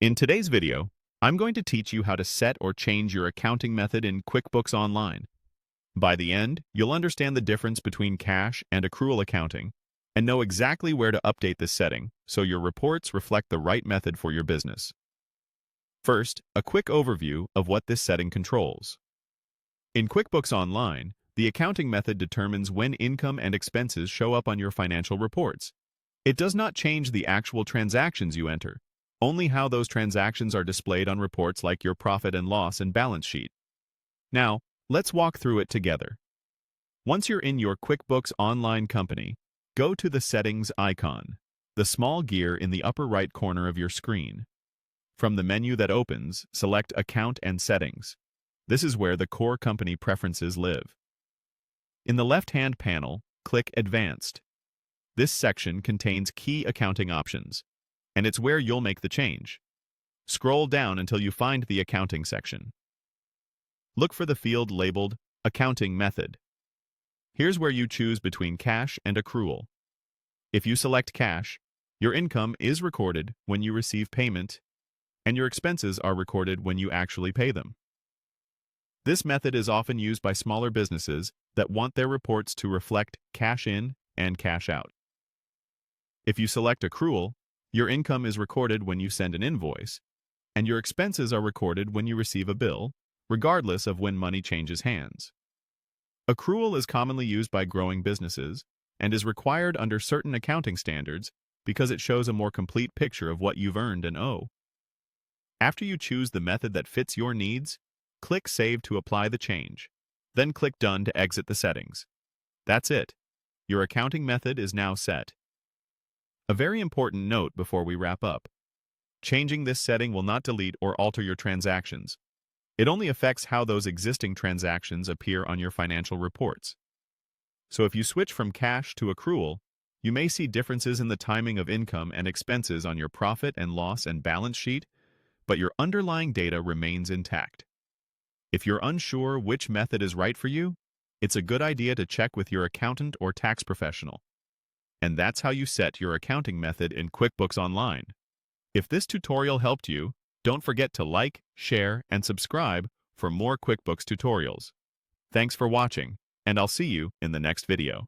In today's video, I'm going to teach you how to set or change your accounting method in QuickBooks Online. By the end, you'll understand the difference between cash and accrual accounting and know exactly where to update this setting so your reports reflect the right method for your business. First, a quick overview of what this setting controls. In QuickBooks Online, the accounting method determines when income and expenses show up on your financial reports. It does not change the actual transactions you enter, only how those transactions are displayed on reports like your profit and loss and balance sheet. Now, let's walk through it together. Once you're in your QuickBooks Online company, go to the Settings icon, the small gear in the upper right corner of your screen. From the menu that opens, select Account and Settings. This is where the core company preferences live. In the left-hand panel, click Advanced. This section contains key accounting options, and it's where you'll make the change. Scroll down until you find the Accounting section. Look for the field labeled Accounting Method. Here's where you choose between cash and accrual. If you select cash, your income is recorded when you receive payment, and your expenses are recorded when you actually pay them. This method is often used by smaller businesses that want their reports to reflect cash in and cash out. If you select accrual, your income is recorded when you send an invoice, and your expenses are recorded when you receive a bill, regardless of when money changes hands. Accrual is commonly used by growing businesses and is required under certain accounting standards because it shows a more complete picture of what you've earned and owe. After you choose the method that fits your needs, click Save to apply the change. Then click Done to exit the settings. That's it. Your accounting method is now set. A very important note before we wrap up. Changing this setting will not delete or alter your transactions. It only affects how those existing transactions appear on your financial reports. So if you switch from cash to accrual, you may see differences in the timing of income and expenses on your profit and loss and balance sheet, but your underlying data remains intact. If you're unsure which method is right for you, it's a good idea to check with your accountant or tax professional. And that's how you set your accounting method in QuickBooks Online. If this tutorial helped you, don't forget to like, share, and subscribe for more QuickBooks tutorials. Thanks for watching, and I'll see you in the next video.